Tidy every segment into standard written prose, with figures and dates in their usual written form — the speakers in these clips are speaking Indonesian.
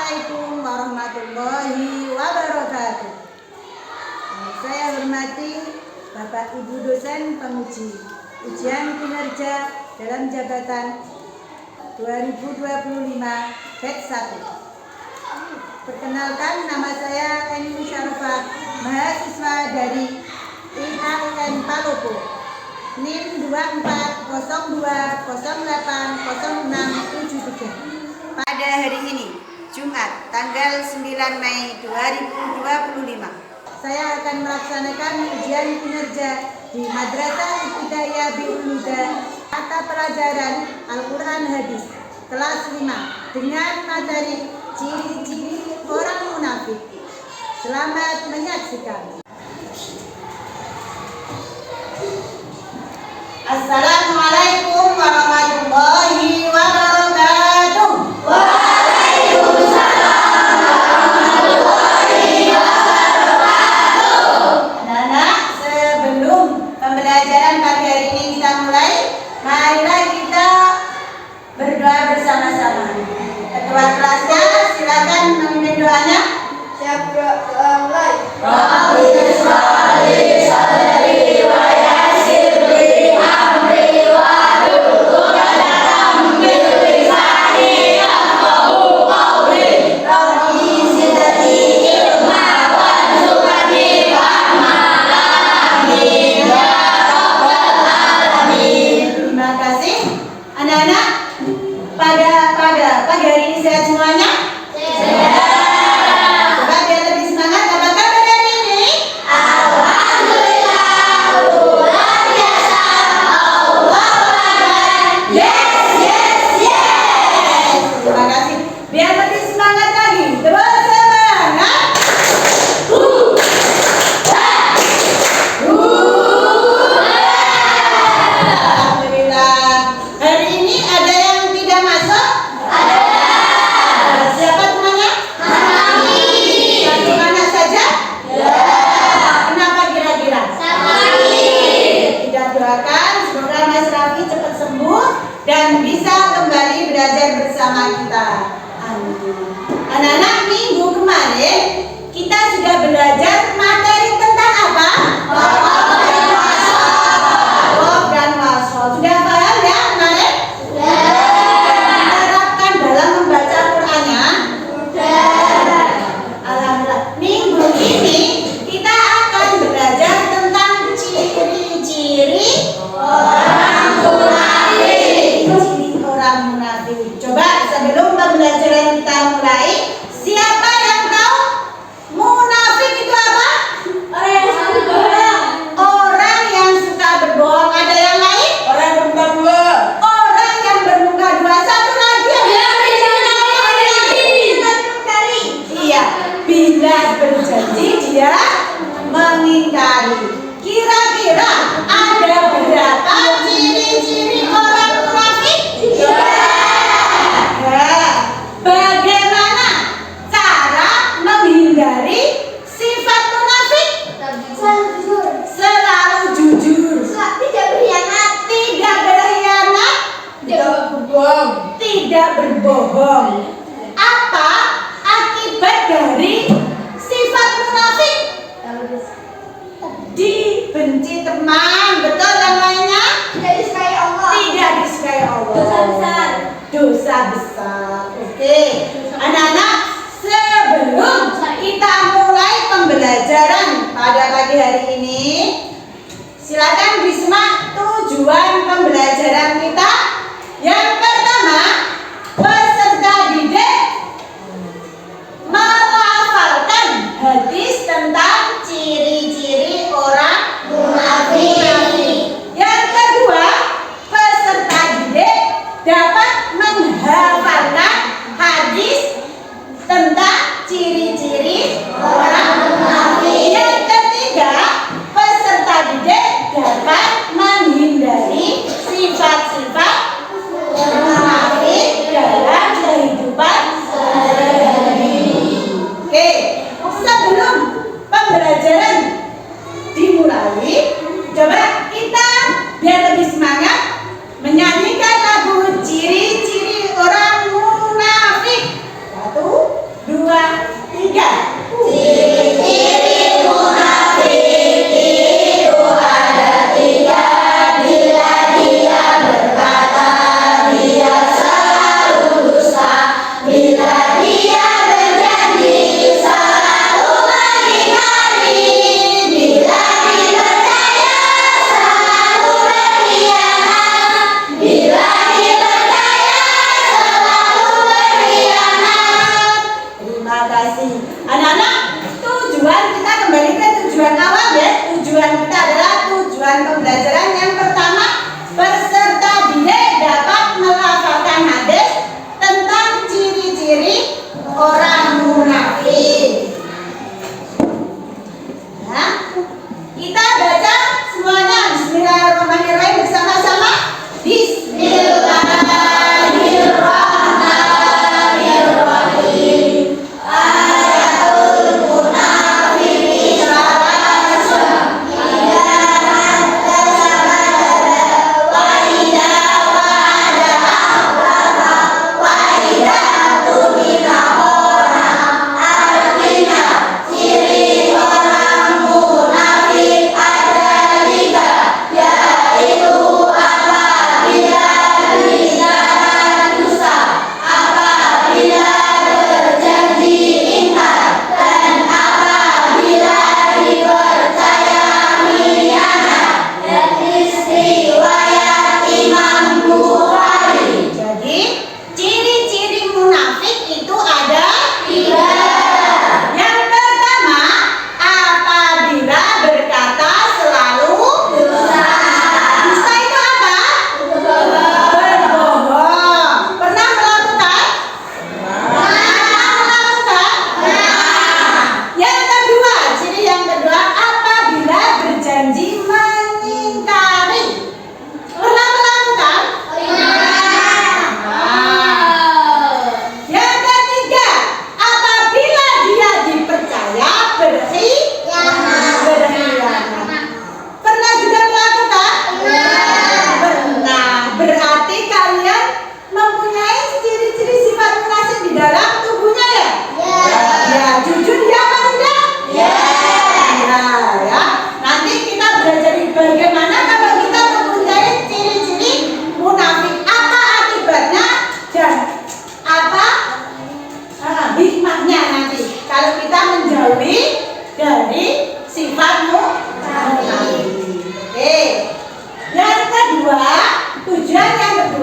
Assalamualaikum warahmatullahi wabarakatuh. Saya hormati Bapak Ibu dosen penguji ujian kinerja dalam jabatan 2025 batch 1. Perkenalkan, nama saya Eni Musharafah, mahasiswa dari IAIN Palopo, NIM 2402080673. Pada hari ini, Jumat, tanggal 9 Mei 2025, saya akan melaksanakan ujian kinerja di Madrasah Ibtidaiyah Biul Huda, mata pelajaran Al-Quran Hadis, kelas 5, dengan materi ciri-ciri orang munafik. Selamat menyaksikan. Assalamualaikum warahmatullahi wabarakatuh. Waalaikumsalam warahmatullahi wabarakatuh. Anak-anak, sebelum pembelajaran pagi hari ini kita mulai, marilah kita berdoa bersama-sama. Ketua kelasnya silakan memimpin doanya. Siap, doa mulai. Rabbi ishrah li sadri wa yassir li amri wahlul 'uqdatam min lisani yafqahu qawli. Rabbi zidni ilma warzuqni fahma. Amin ya rabbal alamin. Terima kasih anak-anak. Pada pagi hari ini sehat semuanya? Dan bisa kembali belajar bersama kita. Amin. Anak-anak, minggu kemarin kita sudah belajar materi tentang apa? Waqaf dan wasol. Sudah paham ya kemarin? Sudah. Terapkan dalam membaca Qur'annya? Sudah. Alhamdulillah. Minggu ini kita akan belajar tentang ciri-ciri orang munafik. Coba sebelum pembelajaran kita mulai, siapa yang tahu munafik itu apa? Orang yang suka berbohong. Ada yang lain? Orang yang bermuka dua. Orang yang bermuka dua. Satu lagi iya, bila berjanji dia mengingkari. Kira-kira ada berapa ciri-ciri orang munafik? Bagaimana cara menghindari sifat munafik? Selalu jujur. Tidak berkhianat. Tidak berbohong. Apa akibat dari sifat munafik? Dibenci teman, betul, dan lainnya? Tidak disukai Allah. Tidak disukai Allah. Dosa besar. Dosa besar. Oke, anak-anak, sebelum kita mulai pembelajaran pada pagi hari ini, silakan disimak tujuan pembelajaran kita. Yang pertama, peserta didik melafalkan hadis tentang ciri-ciri orang munafik. Yang kedua, peserta didik dapat menghafalkan hadis tentang ciri-ciri orang munafik. Yang ketiga, peserta didik dapat menghindari sifat-sifat munafik dalam kehidupan sehari-hari. Oke, sebelum pembelajaran dimulai, coba kita biar lebih semangat menyanyikan lagu ciri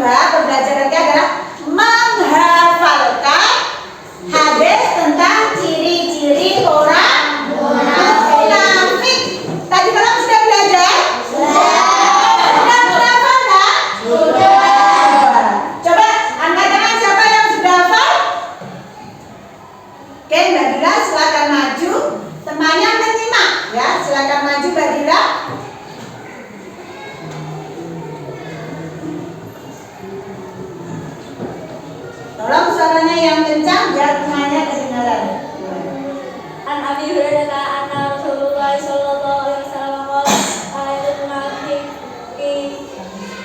kedua pembelajarannya adalah menghafalkan hadis tentang ciri-ciri orang munafik. Tadi malam sudah belajar? Sudah menghafal nggak? Sudah. Coba angkat tangan siapa yang sudah hafal? Oke, Mbak Dila silakan maju. Temannya menyimak ya, silakan maju Mbak Dila. Tolong suaranya yang kencang biar semuanya kedengaran. An Abi Hurairah anna Rasulullah sallallahu alaihi wasallam qala ayatul munafiqi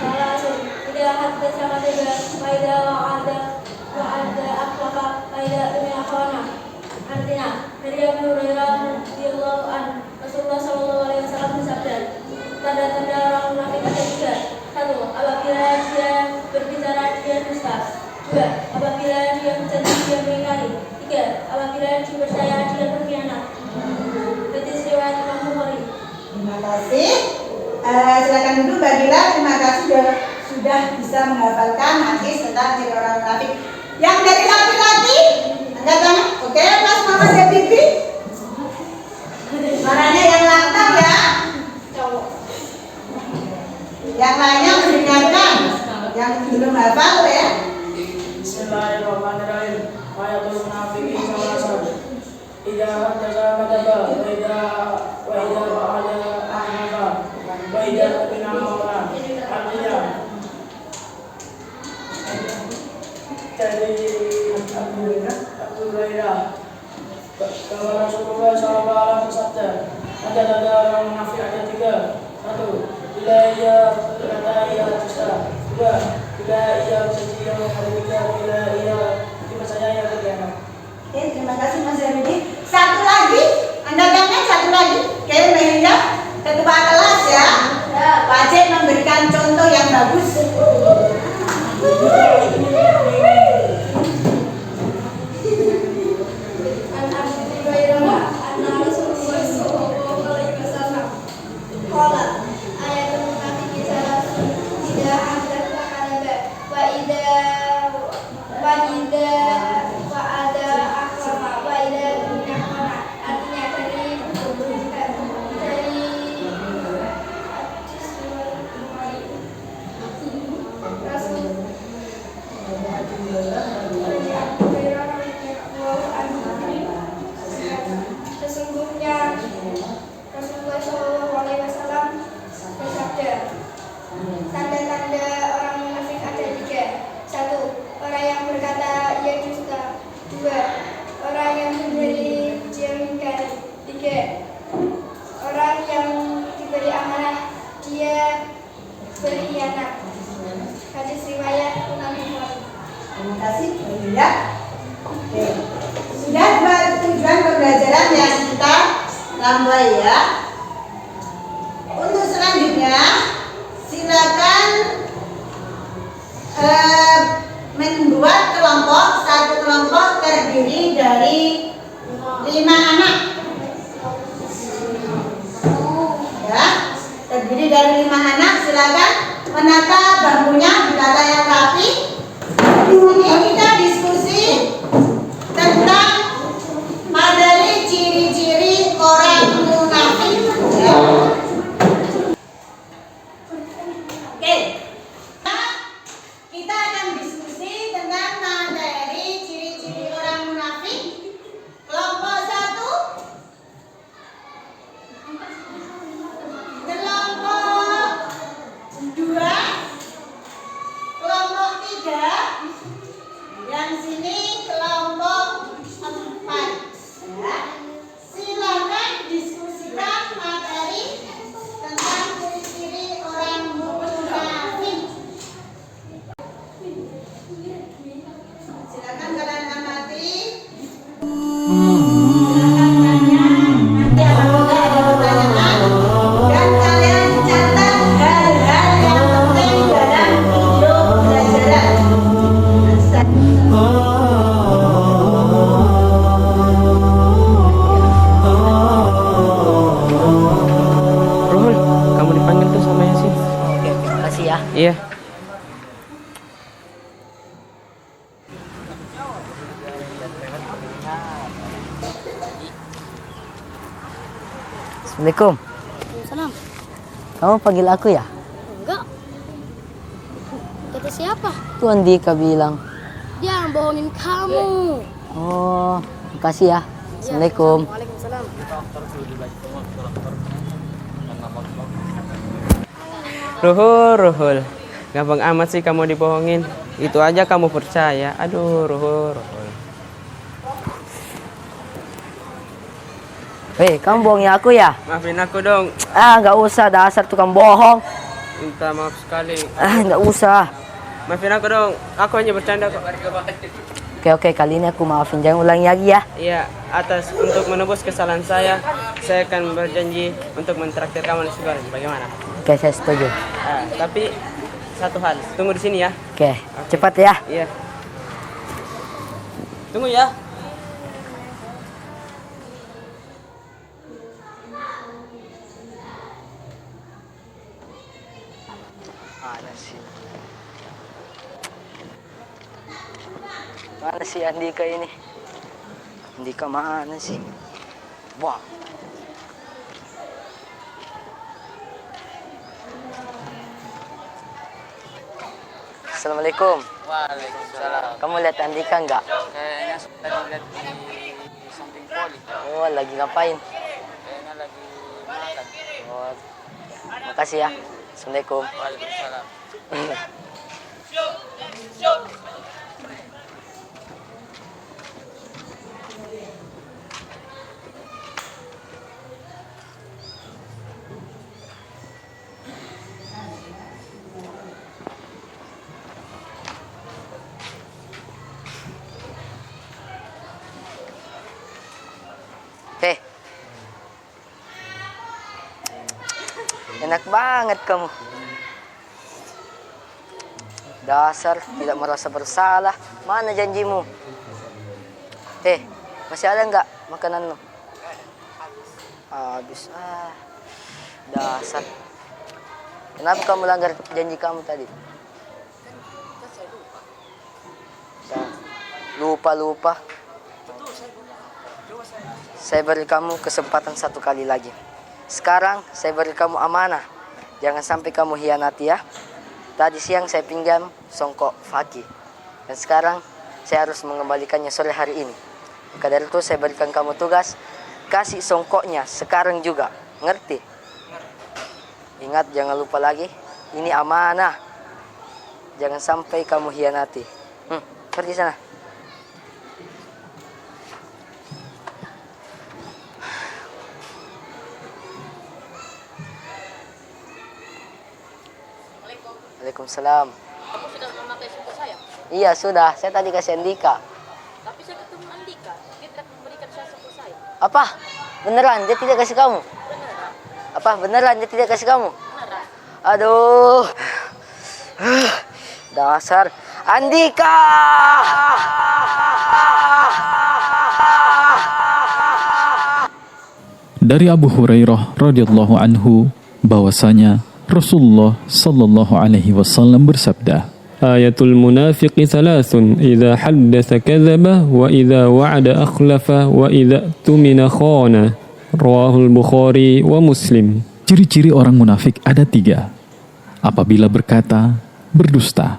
salasun idza haddatsa kadza wa idza wa'ada akhlafa wa idza tumina khana. Artinya dari Abu Hurairah radhiyallahu anhu Rasulullah sallallahu alaihi wasallam bersabda, tanda-tanda orang munafik ada tiga. Satu, apabila dia berbicara dia dusta. Dua, apabila dia berjanji dia mengingkari. Tiga, apabila dipercaya dia berkhianat. Hadis riwayat Imam Bukhari. Terima kasih. Silakan duduk Mbak Dila. Terima kasih sudah bisa menghafalkan hadis tentang ciri orang munafik. Yang dari laki-laki, angkat tangan. Oke, Mas Muhammad dan Bibi. Suaranya yang lantang ya. Yang lainnya mendengarkan. Yang belum hafal ya. Bismillahirrahmanirrahim. Ayatul munafiqin salasan. Idza haddatsa kadaba wa idza wa'ada akhlafa wa idza tumina khana. Artinya dari Abu Hurairah bahwa Rasulullah SAW bersabda, tanda-tanda orang munafik ada tiga. Satu, bila ia berkata ia dusta. Dua, bila ia berjanji yang ada. Tiga, bila ia dipercaya yang berkhianat. Oke, terima kasih Mas Zahidi. Satu lagi, Anda tangan satu lagi. Oke, Mbak Hilda, ketua kelas ya. Wajib memberikan contoh yang bagus. An Abi Hurairah anna Rasulullah sallallahu alaihi wasallam qala ayatul munafiqi salasun idza haddatsa kadza wa idza wa'ada akhlafa wa idza tumina khana. Artinya dari Rasul sesungguhnya Rasulullah Shallallahu Alaihi Wasallam bersabda, tanda-tanda orang munafik ada tiga. Satu, orang yang berkata ia dusta. Dua, orang yang menjadi dia mengingkari. Tiga, orang yang diberi amanah dia berkhianat. Hadis riwayat Imam Bukhari. Terima kasih Mbak Hilda. Oke. Sudah dua tujuan pembelajaran yang kita lambai ya. Untuk selanjutnya silakan membuat kelompok. Satu kelompok terdiri dari 5 anak ya, terdiri dari 5 anak. Silakan menata bangkunya, ditata yang rapi. Di sini kita diskusi tentang materi ciri-ciri orang munafik ya. Oke. Nah, kita akan diskusi tentang materi ciri-ciri orang munafik. Kelompok 1, kelompok 2, kelompok 3, yang sini kelompok 4 ya. Silakan diskusikan materi tentang ciri-ciri orang munafik. Silakan kalian amati. Silakan tanya, nanti apabila ada pertanyaan dan kalian catat hal-hal yang penting dalam video pembelajaran. Assalamualaikum. Salam. Kamu panggil aku ya? Enggak. Kata siapa? Tuh Andika bilang. Dia yang bohongin kamu. Oh, makasih ya. Assalamualaikum. Waalaikumsalam. Ruhul. Gampang amat sih kamu dibohongin. Itu aja kamu percaya. Aduh, Ruhul. Hei, kamu bohongi aku ya? Maafin aku dong. Nggak usah, dasar tukang bohong. Minta maaf sekali. Nggak usah. Maafin aku dong. Aku hanya bercanda kok. Oke, kali ini aku maafin. Jangan ulangi lagi ya. Iya, untuk menebus kesalahan saya akan berjanji untuk mentraktir kamu nasi goreng. Bagaimana? Oke, saya setuju. Tapi satu hal, tunggu di sini ya. Oke, cepat ya. Iya. Tunggu ya. Mana sih Andika ini? Andika mana sih? Wah. Assalamualaikum. Waalaikumsalam. Kamu lihat Andika nggak? Kayaknya tadi lihat di samping poli. Oh, lagi ngapain? Kayaknya lagi makan. Oh, makasih ya. Assalamualaikum. Waalaikumsalam. Enak banget kamu. Dasar tidak merasa bersalah. Mana janjimu? Masih ada nggak makananmu? Habis. Dasar. Kenapa kamu langgar janji kamu tadi? Lupa. Saya beri kamu kesempatan satu kali lagi. Sekarang saya beri kamu amanah. Jangan sampai kamu hianati ya. Tadi siang saya pinjam songkok Faki. Dan sekarang saya harus mengembalikannya sore hari ini. Maka dari itu saya berikan kamu tugas. Kasih songkoknya sekarang juga. Ngerti? Ingat, jangan lupa lagi. Ini amanah. Jangan sampai kamu hianati. Pergi sana. Waalaikumsalam. Kamu sudah memakai suku saya? Iya sudah, saya tadi kasih Andika. Tapi saya ketemu Andika. Dia tidak memberikan saya suku saya. Apa? Beneran dia tidak kasih kamu? Beneran. Apa beneran dia tidak kasih kamu? Beneran. Aduh. Dasar Andika. Dari Abu Hurairah radhiyallahu anhu bahwasanya Rasulullah sallallahu alaihi wasallam bersabda, Ayatul munafiqi thalathun, idza haddatsa kadzaba wa idza wa'ada akhlafa wa idza tumina khana. Rawahul Bukhari wa Muslim. Ciri-ciri orang munafik ada 3. Apabila berkata, berdusta,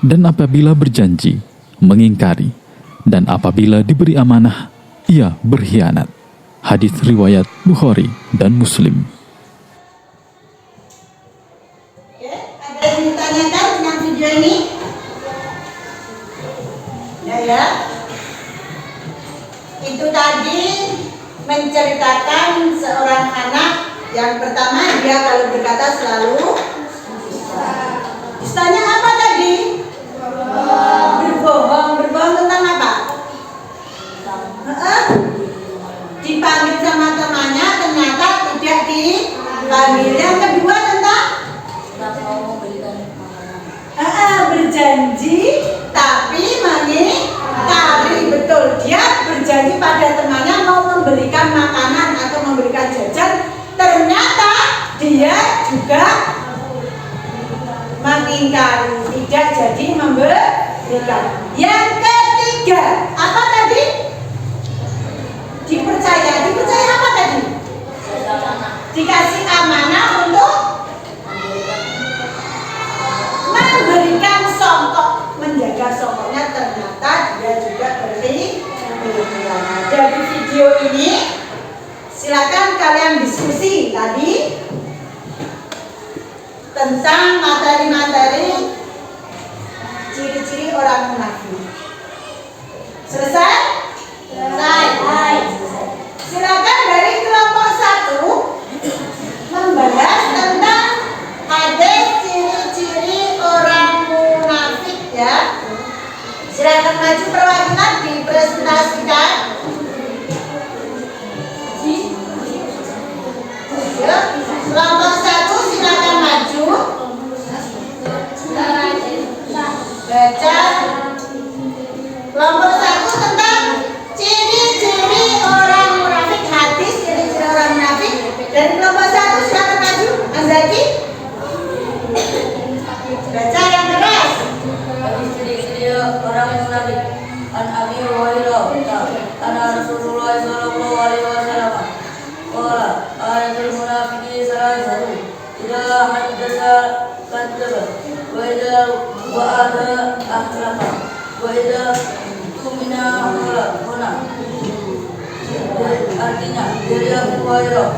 dan apabila berjanji, mengingkari, dan apabila diberi amanah, ia berkhianat. Hadis riwayat Bukhari dan Muslim. Ada yang ditanyakan tentang video ini? Ya. Itu tadi menceritakan seorang anak yang pertama, dia kalau berkata selalu dustanya apa tadi? Berbohong tentang apa? Dipanggil sama temannya, ternyata tidak dipanggil. Yang kedua tentang berjanji tapi mengingkari. Betul, dia berjanji pada temannya mau memberikan makanan atau memberikan jajan, ternyata dia juga mengingkari, tidak jadi memberikan. Yang ketiga apa tadi? Dipercaya apa tadi? dikasih amanah untuk memberikan songkok, menjaga songkoknya, ternyata dia juga berkhianat. Dari video ini silakan kalian diskusi tadi tentang materi-materi ciri-ciri orang munafik. Selesai? Selesai. Silakan dari kelompok 1 membahas tentang hadis ciri-ciri orang munafik ya. Silakan maju perwakilan dipresentasikan. Yuk, kelompok 1 silakan maju. Baca kelompok 1 tentang ciri-ciri orang munafik, hadis ciri-ciri orang munafik. Dari kelompok 1 silakan maju. Azaki. Baca yang keras. Ciri-ciri orang munafik. An Abi Hurairah, Ana Rasulullah sallallahu alaihi wasallam. Qala, ayatul munafiqi salasatu. Idza haddatsa kadzdzaba, wa idza wa'ada akhlafa, wa idza tumina khana. Artinya dari Abu Hurairah,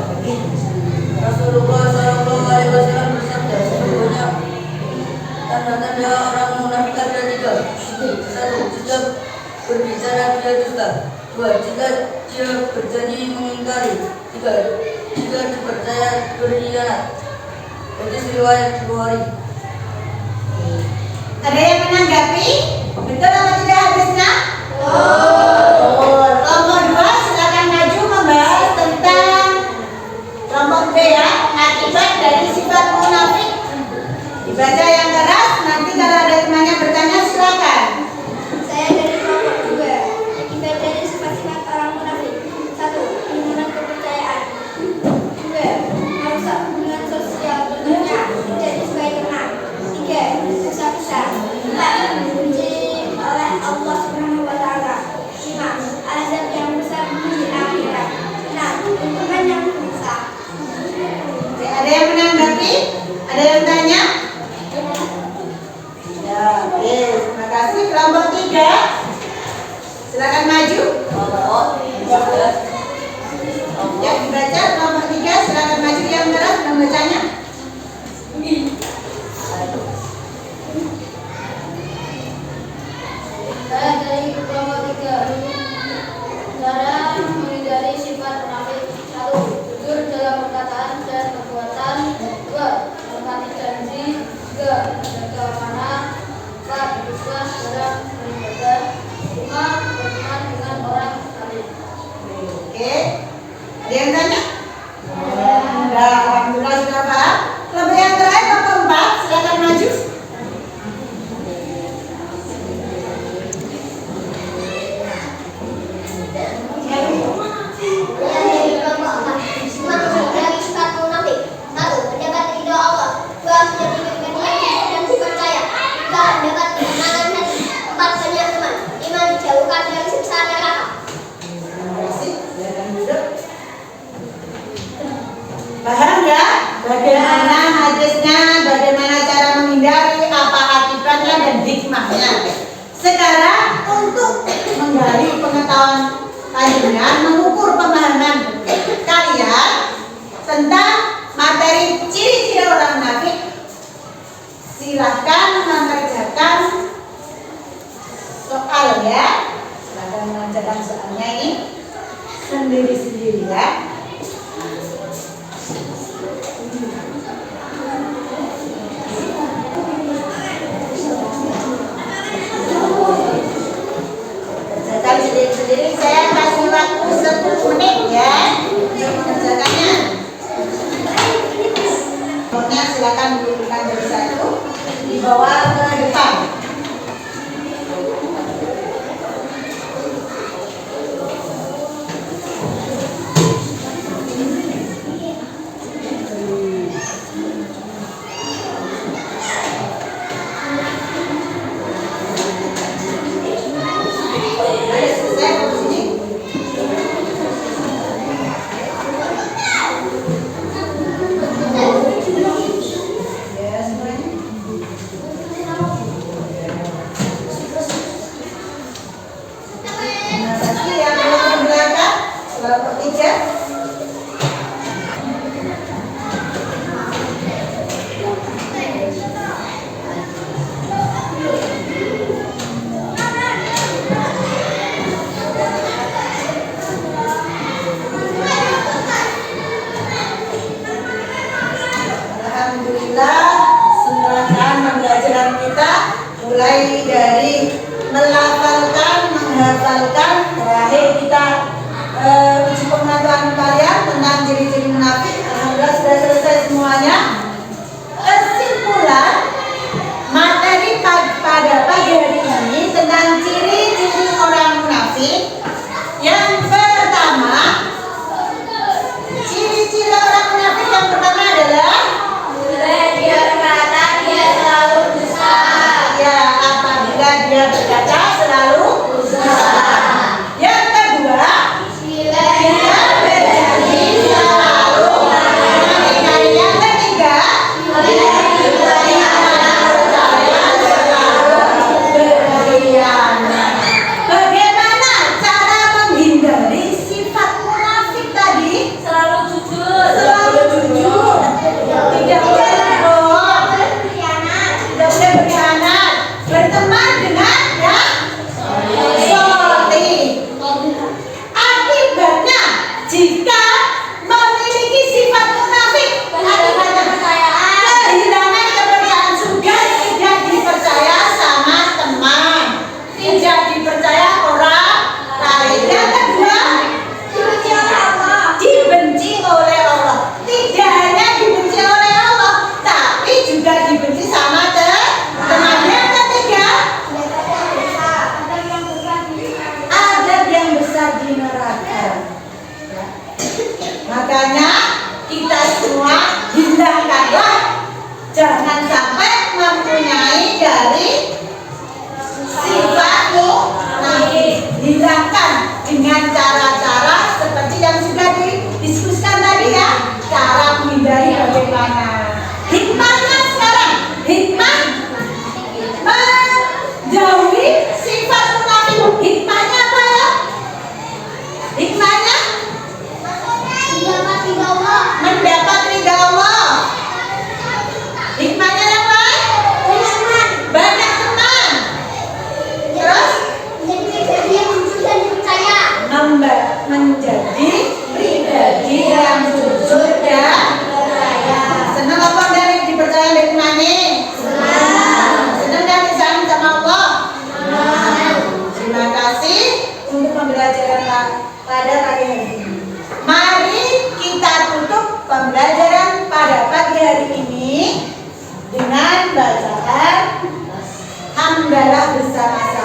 Rasulullah sallallahu alaihi wasallam bersabda, sesungguhnya tanda-tanda orang munafik ada 3. 1. Jika berbicara dia dusta. 2. Jika dia berjanji mengingkari. 3. Jika dipercaya berkhianat. Hadis riwayat Bukhari. Ada yang menanggapi? Betul atau tidak hadisnya? Kelompok 2 silakan maju membahas tentang kelompok B ya, akibat dari sifat munafik. Dibaca yang keras, nanti kalau ada temannya bertanya silakan. Saya dari kelompok 2. Akibat dari sifat-sifat orang munafik. 1. Penurunan kepercayaan. 2. Merusak hubungan sosial, tentunya menjadi sebagai teman. 3. Susah-susah. 4. Dibenci oleh Allah Subhanahu wa Ta'ala. 5. Azab yang besar di akhirat. 6. Hukuman yang besar. Ada yang menanggapi? Ada yang tanya? Ya, oke. Terima kasih. Kelompok 3 silakan maju. Ya, dibaca kelompok 3 silakan maju yang keras membacanya. Saya dari kelompok 3. Cara menghindari sifat munafik. 1. Jujur dalam perkataan dan perbuatan. 2. Menepati janji. 3. Menjaga amanah. 4. Ikhlas dalam beribadah. 5. Berteman dengan orang saleh. Oke. Ada yang tanya? Sudah, alhamdulillah sudah paham. Kelompok yang terakhir kelompok 4 silakan maju. Dari kelompok 4. Dari sifat munafik. 1. Menjaga ridho Allah. 2. Menjadi kebenaran dan dipercaya. 3. Mendapat kemenangan hati. 4. Banyak teman. 5. Dijauhkan dari siksa neraka. Terima kasih. Silakan duduk. Paham ya? Bagaimana hadisnya, bagaimana cara menghindari, apa akibatnya dan hikmahnya. Sekarang untuk menggali pengetahuan panjenengan, mengukur pemahaman kalian tentang materi ciri-ciri orang munafik, silahkan mengerjakan soal ya. Silahkan mengerjakan soalnya ini sendiri-sendiri ya. Kerjakan sendiri-sendiri, saya kasih waktu 10 menit ya untuk mengerjakannya. Pokoknya silakan dudukkan dari satu, dibawa ke depan. mulai dari melafalkan, menghafalkan. Terakhir kita uji pengetahuan kalian tentang ciri-ciri munafik. Alhamdulillah sudah selesai semuanya. Kesimpulan materi pada pagi hari ini tentang ciri-ciri orang munafik. Yang pertama, ciri-ciri orang munafik yang pertama adalah Dia berkata dia selalu dusta. ya, apabila dia berkata selalu dusta. Yang kedua, dia berjanji selalu mengingkari. Yang ketiga, dia selalu berkhianat. Bagaimana cara menghindari sifat munafik tadi? Selalu jujur. Selalu jujur, tidak boleh berbohong, tidak boleh berkhianat, berteman dengan yang soleh. Akibatnya, jika memiliki sifat munafik, Kehilangan kepercayaan. kehilangan kepercayaan, juga tidak dipercaya sama teman, tidak dipercaya orang lain. Yang kedua, dibenci oleh Allah. Tidak hanya dibenci oleh Allah, tapi juga dibenci sama teman. Yang ketiga, adab yang besar di neraka. Makanya kita semua hilangkanlah, jangan sampai mempunyai dari sifat munafik. Hilangkan dengan cara-cara seperti yang sudah didiskusikan tadi ya. Cara menghindari bagaimana. Hikmahnya sekarang, hikmah menjauhi sifat munafik. Hikmahnya apa ya? Hikmahnya mendapat ridha Allah. Hikmahnya yang lain, banyak teman. Terus menjadi pribadi yang jujur dan senang. Apa dari dipercaya dari mana? Senang dan disayang sama Allah. Terima kasih untuk pembelajaran pada pagi hari ini. Mari kita tutup pembelajaran pada pagi hari ini dengan bacaan hamdalah bersama-sama.